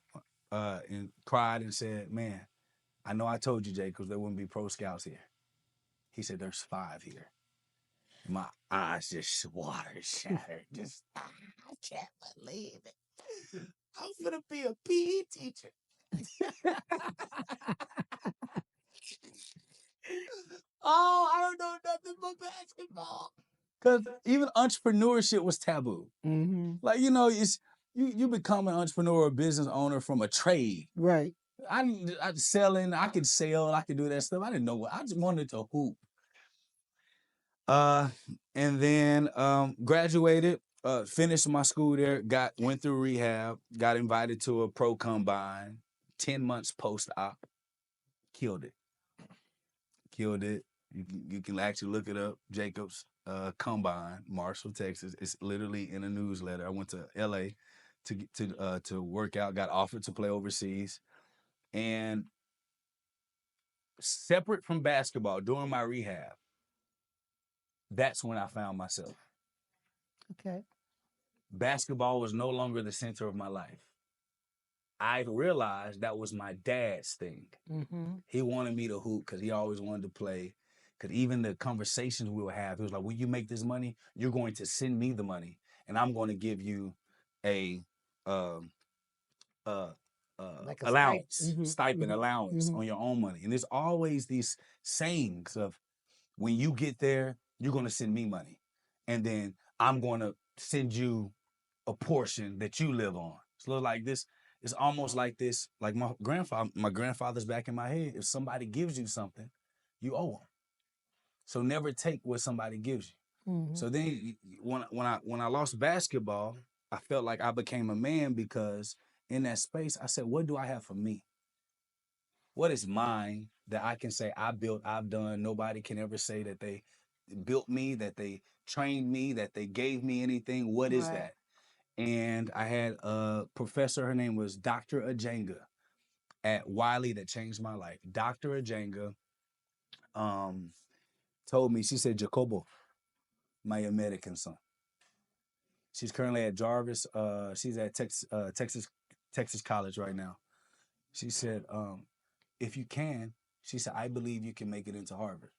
and cried and said, man, I know I told you, Jay, because there wouldn't be pro scouts here. He said, there's 5 here. And my eyes just water shattered. Just, I can't believe it. I'm gonna be a PE teacher. Oh, I don't know nothing but basketball. Because even entrepreneurship was taboo.
Mm-hmm.
Like, you know, it's you become an entrepreneur or business owner from a trade.
Right.
I selling, I could sell, I could do that stuff. I didn't know what I just wanted to hoop. Uh and then graduated, finished my school there, went through rehab, got invited to a pro combine, 10 months post-op, killed it. Killed it. You can actually look it up. Jacobs Combine, Marshall, Texas. It's literally in a newsletter. I went to LA to work out, got offered to play overseas. And separate from basketball, during my rehab, that's when I found myself.
Okay.
Basketball was no longer the center of my life. I realized that was my dad's thing.
Mm-hmm.
He wanted me to hoop because he always wanted to play. Because even the conversations we would have, he was like, when you make this money, you're going to send me the money, and I'm going to give you a um, uh,
Like a stipend.
allowance,
Mm-hmm.
stipend
Mm-hmm.
allowance
Mm-hmm.
on your own money. And there's always these sayings of, when you get there, you're going to send me money. And then I'm going to send you a portion that you live on. It's a little like this. It's almost like this, like my grandfather's back in my head. If somebody gives you something, you owe them. So never take what somebody gives you.
Mm-hmm.
So then when I lost basketball, I felt like I became a man, because in that space, I said, what do I have for me? What is mine that I can say I built, I've done? Nobody can ever say that they built me, that they trained me, that they gave me anything. What is
Right.
that? And I had a professor, her name was Dr. Ajanga at Wiley, that changed my life. Dr. Ajanga um, told me, she said, Jacobo, my American son. She's currently at Jarvis. She's at Texas College right now. She said, if you can, she said, I believe you can make it into Harvard.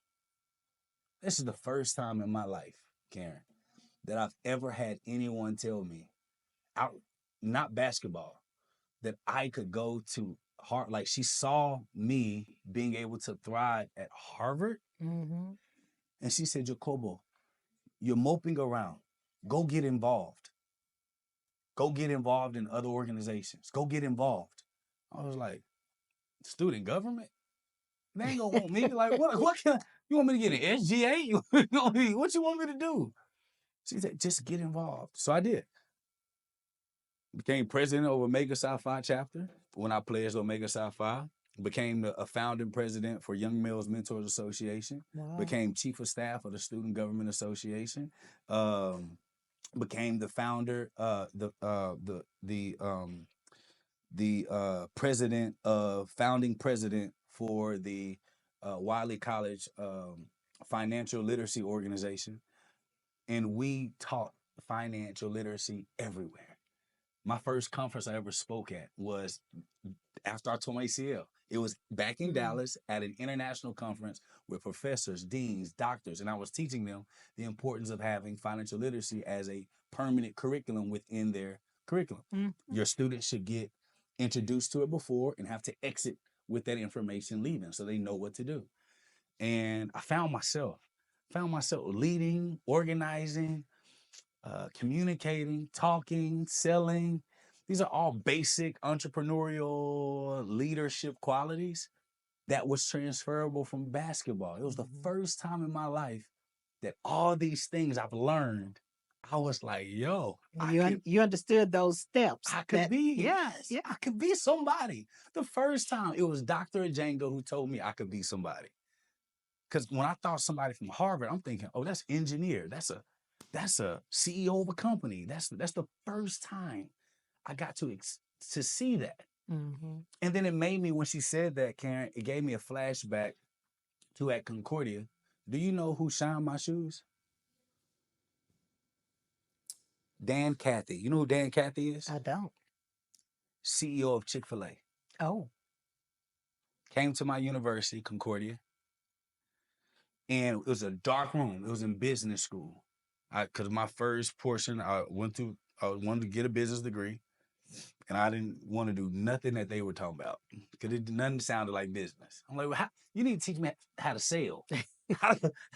This is the first time in my life, Karen, that I've ever had anyone tell me, out, not basketball, that I could go to Harvard. Like, she saw me being able to thrive at Harvard.
Mm-hmm.
And she said, Jacobo, you're moping around. Go get involved. Go get involved in other organizations. Go get involved. I was like, student government? They ain't gonna want me. Like, what can I, you want me to get an SGA? What you want me to do? She said, just get involved. So I did. Became president of Omega Psi Phi chapter when I pledged Omega Psi Phi. Became a founding president for Young Males Mentors Association.
Wow.
Became chief of staff of the Student Government Association. Became the founder, president of founding president for the Wiley College Financial Literacy Organization, and we taught financial literacy everywhere. My first conference I ever spoke at was after I tore my ACL. It was back in Dallas at an international conference with professors, deans, doctors, and I was teaching them the importance of having financial literacy as a permanent curriculum within their curriculum. Your students should get introduced to it before and have to exit with that information leaving so they know what to do. And I found myself leading, organizing, communicating, talking, selling. These are all basic entrepreneurial leadership qualities that was transferable from basketball. It was the first time in my life that all these things I've learned, I was like, yo,
You understood those steps.
I could be,
yes,
I could be somebody. The first time it was Dr. Django who told me I could be somebody. Because when I thought somebody from Harvard, I'm thinking, oh, that's engineer. That's a CEO of a company. That's the first time I got to see that. And then it made me, when she said that, Karen, it gave me a flashback to at Concordia. Do you know who shined my shoes? Dan Cathy. You know who Dan Cathy is?
I don't.
CEO of Chick-fil-A.
Oh.
Came to my university, Concordia, and it was a dark room. It was in business school. Because my first portion, I wanted to get a business degree, and I didn't want to do nothing that they were talking about because nothing sounded like business. I'm like, well, you need to teach me how to sell, how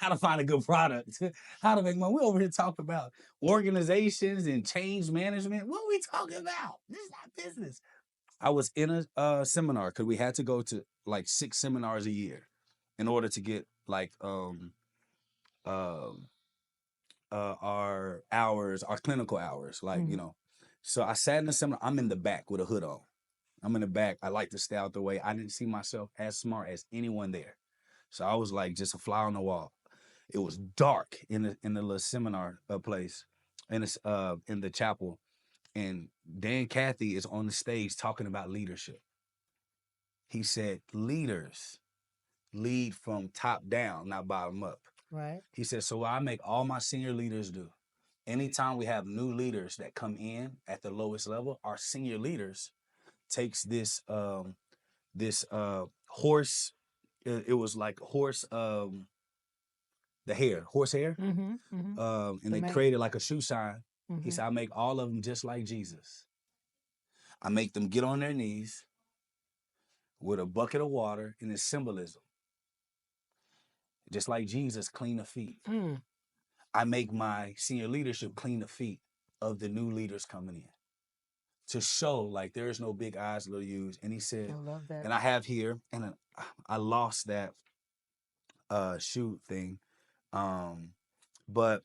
to find a good product, how to make money. We over here talking about organizations and change management. What are we talking about? This is not business. I was in a seminar because we had to go to like 6 seminars a year in order to get like our hours, our clinical hours, like, you know. So I sat in the seminar. I'm in the back with a hood on. I'm in the back. I like to stay out the way. I didn't see myself as smart as anyone there. So I was like just a fly on the wall. It was dark in the little seminar place in the chapel. And Dan Cathy is on the stage talking about leadership. He said, leaders lead from top down, not bottom up.
Right.
He said, so what I make all my senior leaders do, anytime we have new leaders that come in at the lowest level, our senior leaders takes this horse. It was like horse the hair, horse hair, and they created like a shoe shine. He said, I make all of them just like Jesus. I make them get on their knees with a bucket of water, and it's symbolism. Just like Jesus clean the feet. I make my senior leadership clean the feet of the new leaders coming in to show like there is no big eyes, little U's. And he said,
I love that.
and I have here, and I lost that shoe thing. But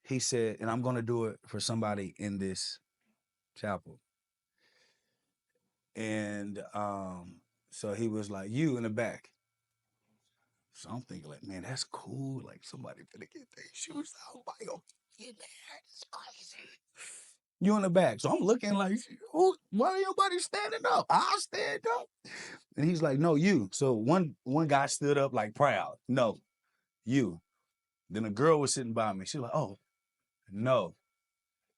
he said, and I'm going to do it for somebody in this chapel. And so he was like, you in the back. So I'm thinking like, man, that's cool. Like somebody finna get their shoes out. Why you get there? It's crazy. You in the back. So I'm looking like, why ain't nobody standing up? I'll stand up. And he's like, no, you. So one guy stood up like proud. No, you. Then a girl was sitting by me. She's like, oh, no,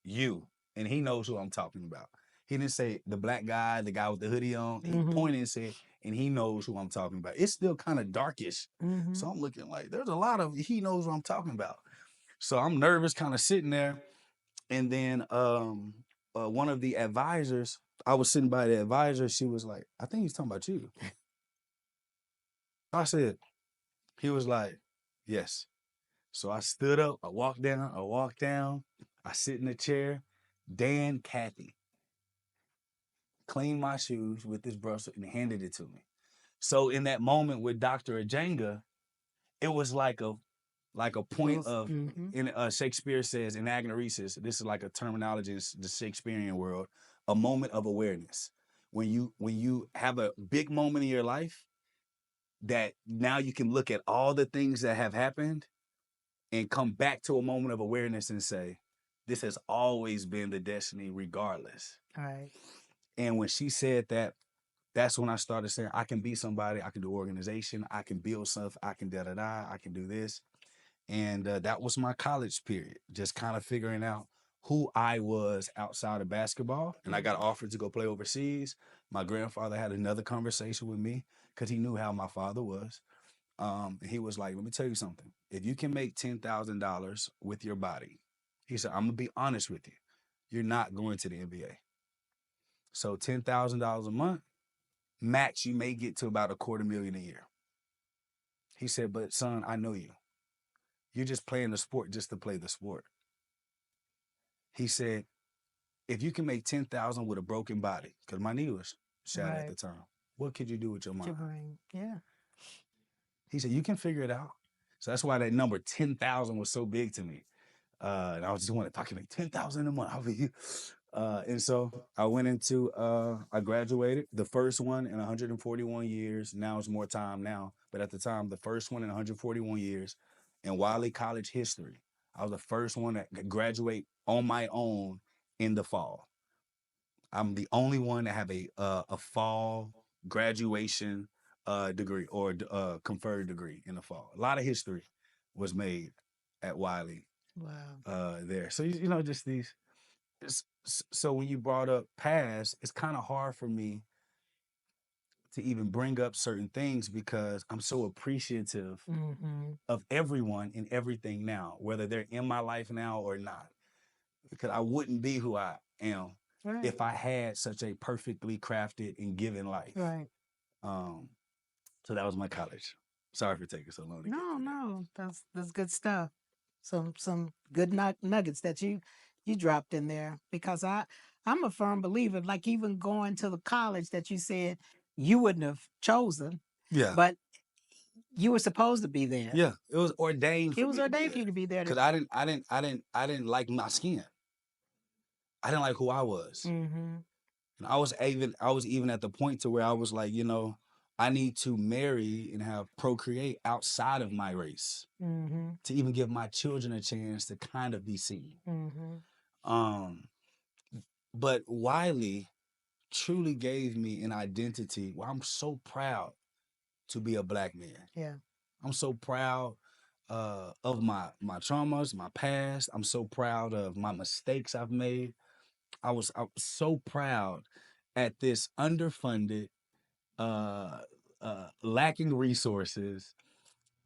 you. And he knows who I'm talking about. He didn't say the black guy, the guy with the hoodie on. He pointed and said, and he knows who I'm talking about. It's still kind of darkish. So I'm looking like, there's a lot of, he knows what I'm talking about. So I'm nervous, kind of sitting there. And then one of the advisors, I was sitting by the advisor. She was like, I think he's talking about you. I said, he was like, yes. So I stood up, I walked down, I sit in the chair. Dan Cathy cleaned my shoes with this brush and handed it to me. So in that moment with Dr. Ajanga, it was like a point of, in Shakespeare says in anagnorisis, this is like a terminology in the Shakespearean world, a moment of awareness. When you have a big moment in your life that now you can look at all the things that have happened and come back to a moment of awareness and say, this has always been the destiny regardless.
All right.
And when she said that, that's when I started saying, I can be somebody, I can do organization, I can build stuff, I can da-da-da, I can do this. And that was my college period, just kind of figuring out who I was outside of basketball. And I got offered to go play overseas. My grandfather had another conversation with me because he knew how my father was. And he was like, let me tell you something. If you can make $10,000 with your body, he said, I'm going to be honest with you. You're not going to the NBA. So $10,000 a month, max, you may get to about $250,000 a year. He said, but son, I know you. You're just playing the sport just to play the sport. He said, if you can make 10,000 with a broken body, because my knee was shattered at
Right.
the time, what could you do with your
Your
mind?
brain. Yeah.
He said, you can figure it out. So that's why that number 10,000 was so big to me. And I was just wondering if I can make 10,000 a month. I'll be, and so I went into, I graduated the first one in 141 years. Now it's more time now, but at the time, the first one in 141 years in Wiley College history. I was the first one to graduate on my own in the fall. I'm the only one to have a fall graduation degree or conferred degree in the fall. A lot of history was made at Wiley
Wow.
there. So you know, just these. So when you brought up past, it's kind of hard for me to even bring up certain things because I'm so appreciative
Mm-hmm.
of everyone and everything now, whether they're in my life now or not. Because I wouldn't be who I am
Right.
if I had such a perfectly crafted and given life.
Right.
Um, so that was my college. Sorry for taking so long to get
No,
through that.
no, that's good stuff. Some good nuggets that you dropped in there because I'm a firm believer. Like even going to the college that you said you wouldn't have chosen,
Yeah,
but you were supposed to be there.
yeah, it was ordained
It
for
was
me to be
ordained for
there
you to be there.
because I didn't like my skin. I didn't like who I was.
Mm-hmm.
And I was even at the point to where I was like, you know, I need to marry and have procreate outside of my race
Mm-hmm.
to even give my children a chance to kind of be seen.
Mm-hmm.
Um, but Wiley truly gave me an identity where I'm so proud to be a black man.
Yeah.
I'm so proud of my traumas, my past. I'm so proud of my mistakes I've made. I was so proud at this underfunded, uh, lacking resources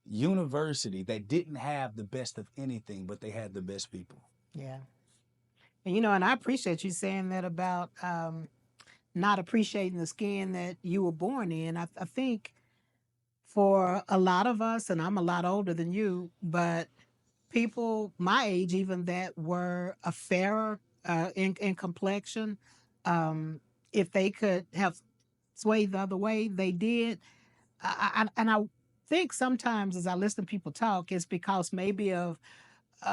university that didn't have the best of anything, but they had the best people.
Yeah. And and I appreciate you saying that about not appreciating the skin that you were born in. I think for a lot of us, and I'm a lot older than you, but people my age, even that were a fairer in complexion, um, if they could have swayed the other way, they did. And I think sometimes as I listen to people talk, it's because maybe of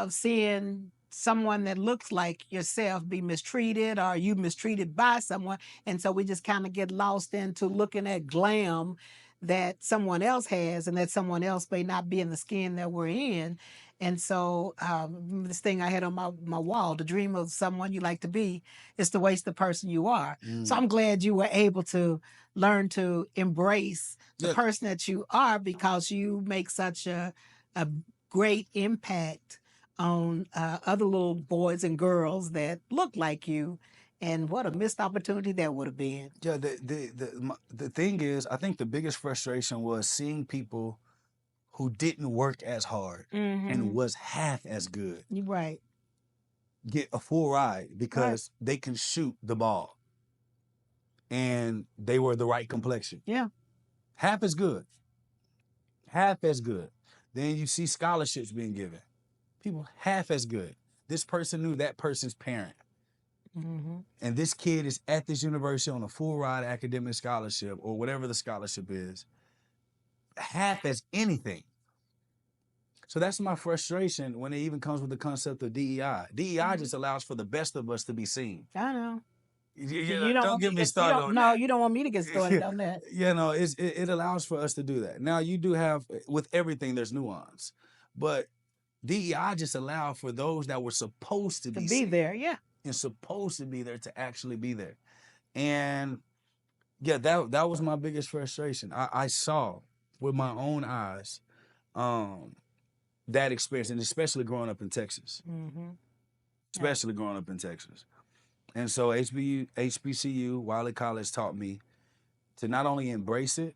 seeing someone that looks like yourself be mistreated or you mistreated by someone. And so we just kind of get lost into looking at glam that someone else has and that someone else may not be in the skin that we're in. And so this thing I had on my wall, the dream of someone you like to be is to waste the person you are. So
Mm.
I'm glad you were able to learn to embrace the
Yeah,
person that you are because you make such a great impact on other little boys and girls that look like you. And what a missed opportunity that would have been.
yeah. The thing is, I think the biggest frustration was seeing people who didn't work as hard and
Mm-hmm.
was half as good
You're right.
get a full ride
Right.
because they can shoot the ball and they were the right complexion.
Yeah.
Half as good, half as good. Then you see scholarships being given. People half as good. This person knew that person's parent.
Mm-hmm.
And this kid is at this university on a full ride academic scholarship or whatever the scholarship is, half as anything. So that's my frustration when it even comes with the concept of DEI. DEI just allows for the best of us to be seen.
I know.
You
You don't
don't
want me
get
to
me
get you
started
don't
on
no,
that.
you don't want me to get started on that.
You know, it allows for us to do that. Now you do have with everything there's nuance, but DEI just allowed for those that were supposed to
To
be
be
seen
there, yeah.
and supposed to be there to actually be there. And yeah, that was my biggest frustration. I saw with my own eyes, um, that experience, and especially growing up in Texas,
Mm-hmm. Yeah.
especially growing up in Texas. And so HBCU, Wiley College taught me to not only embrace it,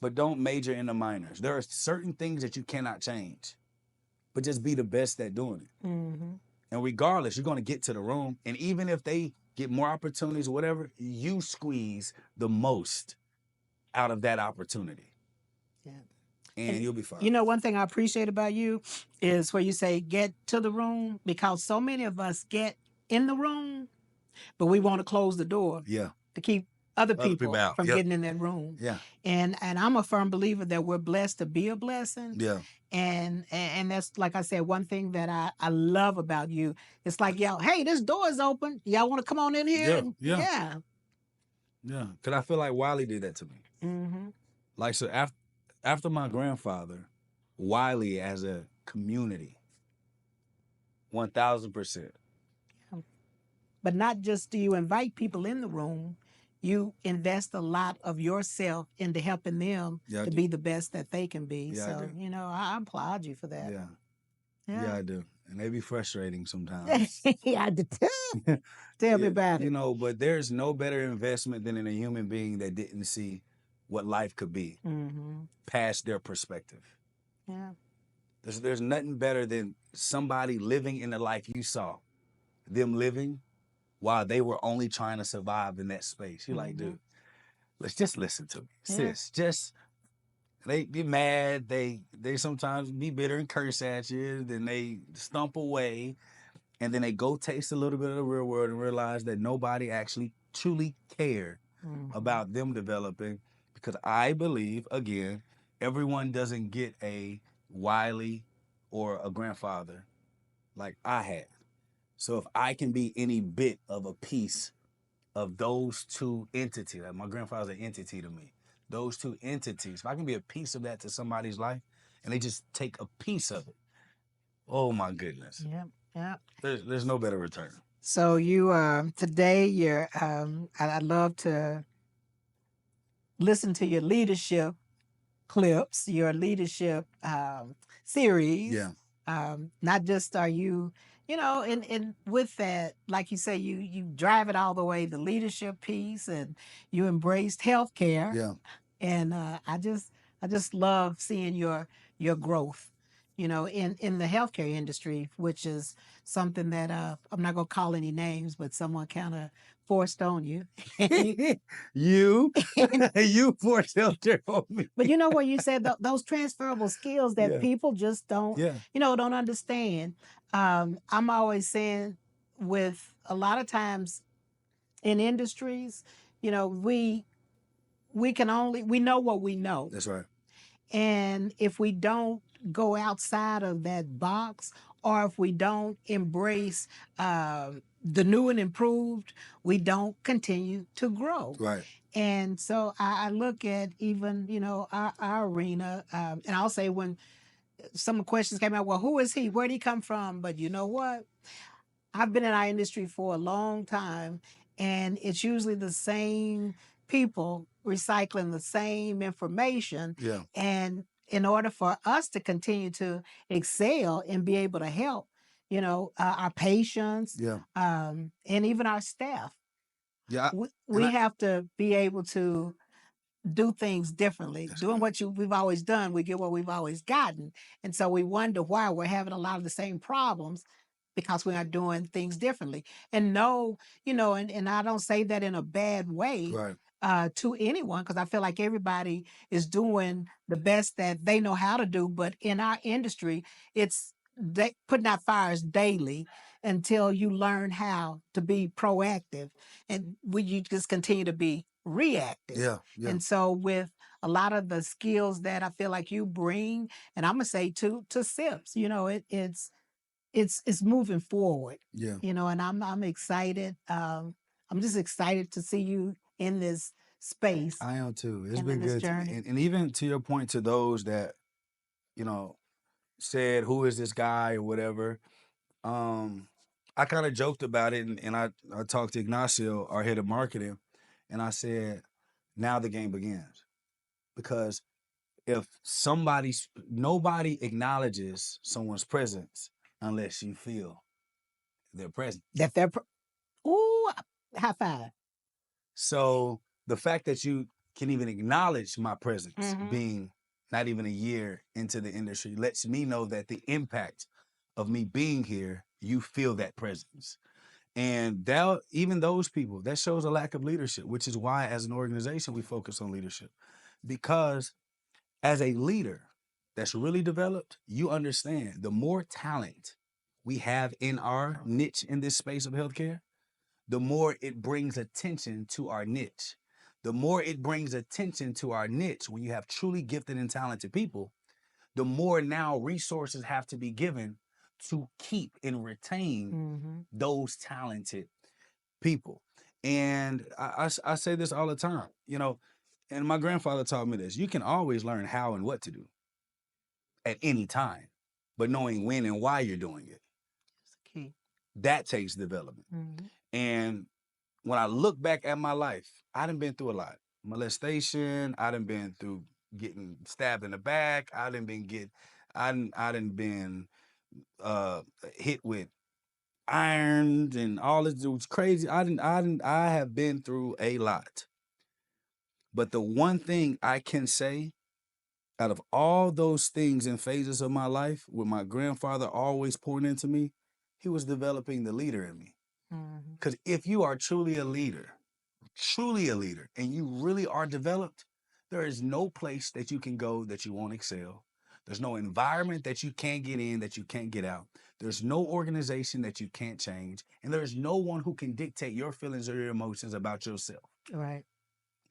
but don't major in the minors. There are certain things that you cannot change, but just be the best at doing it.
Mm-hmm.
And regardless, you're going to get to the room. And even if they get more opportunities or whatever, you squeeze the most out of that opportunity.
Yeah.
And
And
you'll be fine.
you know, one thing I appreciate about you is where you say get to the room, because so many of us get in the room, but we want to close the door
Yeah.
to keep other
Other people
people
out.
from
Yep.
getting in that room.
Yeah.
And I'm a firm believer that we're blessed to be a blessing.
Yeah.
And that's, like I said, one thing that I love about you. It's like, y'all, hey, this door is open. Y'all want to come on in here?
Yeah.
And
Yeah.
yeah.
Yeah. Because I feel like Wiley did that to me.
Mm-hmm.
Like, so after my grandfather, Wiley as a community, 1000%.
But not just do you invite people in the room, you invest a lot of yourself into helping them
Yeah, I
to
do.
be the best that they can be.
Yeah, I
So,
do.
you know, I applaud you for that.
Yeah. Yeah,
Yeah.
I do. And they be frustrating sometimes.
Yeah, I do too. Tell me
Yeah,
about
you
it.
know, but there's no better investment than in a human being that didn't see what life could be
Mm-hmm.
past their perspective.
Yeah.
There's nothing better than somebody living in the life you saw them living while they were only trying to survive in that space. You're like,
Mm-hmm.
dude, let's just listen to me.
Yeah.
Sis, just they be mad, they sometimes be bitter and curse at you, then they stump away, and then they go taste a little bit of the real world and realize that nobody actually truly cared
Mm-hmm.
about them developing. Because I believe, again, everyone doesn't get a Wiley or a grandfather like I had. So if I can be any bit of a piece of those two entities, like my grandfather's an entity to me, those two entities, if I can be a piece of that to somebody's life and they just take a piece of it, oh my goodness.
Yeah. Yeah.
There's no better return.
So you today you're I'd love to listen to your leadership clips, your leadership series.
Yeah.
Not just are you, you know, and with that, like you say, you drive it all the way, the leadership piece, and you embraced healthcare.
Yeah.
And I just love seeing your growth, you know, in the healthcare industry, which is something that I'm not gonna call any names, but someone kind of forced on you.
you you forced healthcare on me.
But you know what you said, those transferable skills that
Yeah.
people just don't,
Yeah.
you know, don't understand. I'm always saying, with a lot of times in industries, you know, we know what we know.
That's right.
And if we don't go outside of that box, or if we don't embrace the new and improved, we don't continue to grow.
Right.
And so I look at even, you know, our arena, and I'll say when some questions came out, well, who is he? Where did he come from? But you know what? I've been in our industry for a long time, and it's usually the same people recycling the same information.
Yeah.
And in order for us to continue to excel and be able to help, you know, our patients,
Yeah.
and even our staff,
Yeah.
we have to be able to do things differently.
That's
Doing
right.
what we've always done, we get what we've always gotten. And so we wonder why we're having a lot of the same problems, because we are doing things differently. And no, you know, and I don't say that in a bad way
Right.
to anyone, because I feel like everybody is doing the best that they know how to do. But in our industry, it's putting out fires daily until you learn how to be proactive, and you just continue to be reactive.
Yeah. Yeah.
And so with a lot of the skills that I feel like you bring, and I'm gonna say to SIPS, you know, it's moving forward.
Yeah.
You know, and I'm excited. I'm just excited to see you in this space
I am too. It's
and in
been
this
good.
journey.
And even to your point, to those that, you know, said, who is this guy or whatever, I kind of joked about it, and I talked to Ignacio, our head of marketing, and I said, now the game begins. Because if nobody acknowledges someone's presence unless you feel their presence.
That they're, ooh, high five.
So the fact that you can even acknowledge my presence,
Mm-hmm.
being not even a year into the industry, lets me know that the impact of me being here, you feel that presence. And that, even those people, that shows a lack of leadership, which is why, as an organization, we focus on leadership. Because as a leader that's really developed, you understand the more talent we have in our niche in this space of healthcare, the more it brings attention to our niche. The more it brings attention to our niche, when you have truly gifted and talented people, the more now resources have to be given to keep and retain
Mm-hmm.
those talented people. And I say this all the time, you know, and my grandfather taught me this: you can always learn how and what to do at any time, but knowing when and why you're doing it,
That's the key.
that takes development.
Mm-hmm.
And when I look back at my life, I done been through a lot. Molestation, I done been through getting stabbed in the back, I done been uh hit with irons and all this. It was crazy. I have been through a lot. But the one thing I can say, out of all those things and phases of my life, with my grandfather always pouring into me, he was developing the leader in me.
Mm-hmm.
Because if you are truly a leader, and you really are developed, there is no place that you can go that you won't excel. There's no environment that you can't get in that you can't get out. There's no organization that you can't change. And there's no one who can dictate your feelings or your emotions about yourself.
Right.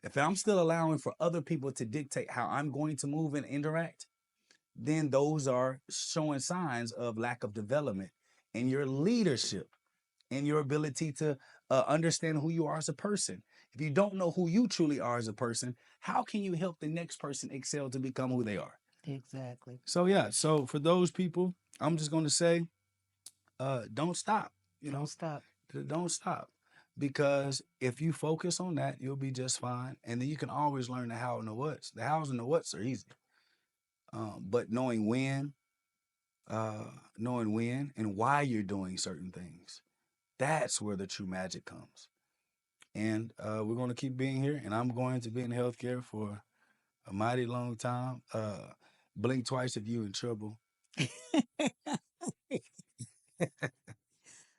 If I'm still allowing for other people to dictate how I'm going to move and interact, then those are showing signs of lack of development in your leadership and your ability to understand who you are as a person. If you don't know who you truly are as a person, how can you help the next person excel to become who they are?
Exactly.
So yeah, so for those people, I'm just going to say, don't stop. You
Don't
know,
stop.
don't stop, because if you focus on that, you'll be just fine. And then you can always learn the how and the whats. The hows and the whats are easy, but uh, knowing when and why you're doing certain things, that's where the true magic comes. And we're going to keep being here, and I'm going to be in healthcare for a mighty long time. Blink twice if you in trouble.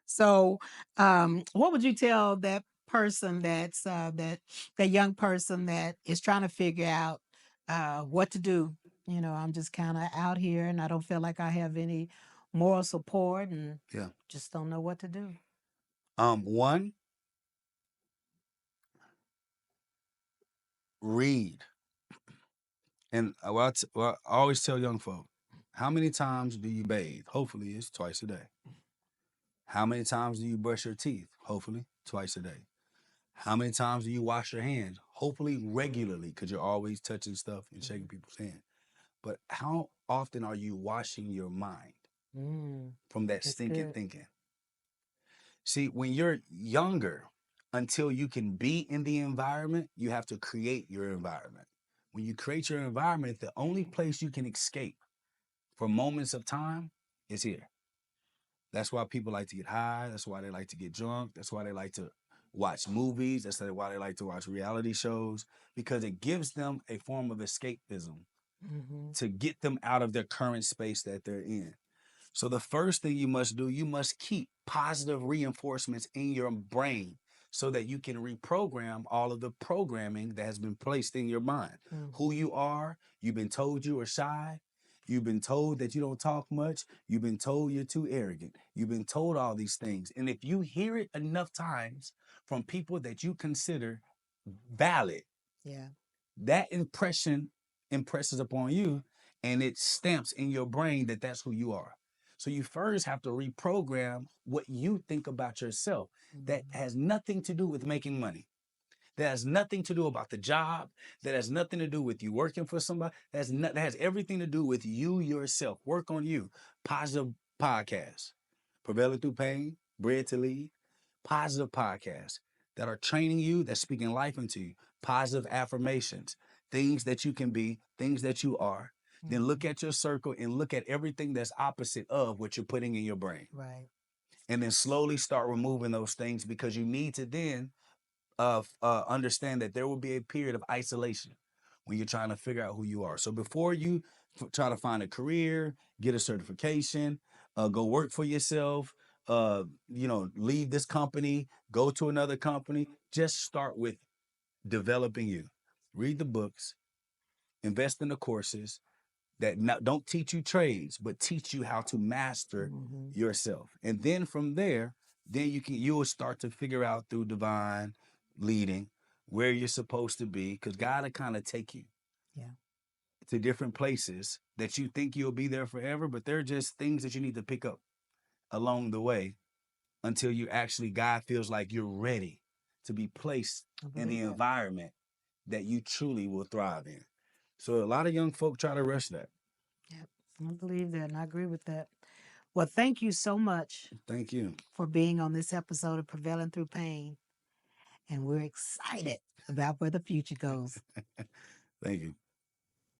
So, what would you tell that person that's that young person that is trying to figure out what to do? You know, I'm just kind of out here, and I don't feel like I have any moral support, and
Yeah.
just don't know what to do.
One, read. And well, I always tell young folk, how many times do you bathe? Hopefully, it's twice a day. How many times do you brush your teeth? Hopefully, twice a day. How many times do you wash your hands? Hopefully, regularly, because you're always touching stuff and shaking people's hands. But how often are you washing your mind
Mm,
from that
that's
stinking
good.
thinking? See, when you're younger, until you can be in the environment, you have to create your environment. When you create your environment, the only place you can escape for moments of time is here. That's why people like to get high. That's why they like to get drunk. That's why they like to watch movies. That's why they like to watch reality shows, because it gives them a form of escapism
Mm-hmm.
to get them out of their current space that they're in. So the first thing you must do, you must keep positive reinforcements in your brain so that you can reprogram all of the programming that has been placed in your mind. Who
Mm-hmm.
you are, you've been told you are shy. You've been told that you don't talk much. You've been told you're too arrogant. You've been told all these things. And if you hear it enough times from people that you consider valid,
Yeah.
that impression impresses upon you, and it stamps in your brain that that's who you are. So you first have to reprogram what you think about yourself. That
Mm-hmm.
has nothing to do with making money. That has nothing to do about the job. That has nothing to do with you working for somebody. That has everything to do with you yourself. Work on you. Positive podcasts. Prevailing Through Pain, Bred to Lead. Positive podcasts that are training you, that's speaking life into you. Positive affirmations things that you can be, things that you are. Then look at your circle and look at everything that's opposite of what you're putting in your brain.
Right.
And then slowly start removing those things, because you need to then understand that there will be a period of isolation when you're trying to figure out who you are. So before you try to find a career, get a certification, go work for yourself, leave this company, go to another company, just start with developing you. Read the books, invest in the courses that don't teach you trades, but teach you how to master yourself. And then from there, then you will start to figure out through divine leading where you're supposed to be, because God will kind of take you
Yeah.
to different places that you think you'll be there forever, but they're just things that you need to pick up along the way until you actually, God feels like you're ready to be placed in the environment that you truly will thrive in. So a lot of young folk try to rush that.
Yep. I believe that, and I agree with that. Well, thank you so much
Thank you.
for being on this episode of Prevailing Through Pain. And we're excited about where the future goes.
Thank you.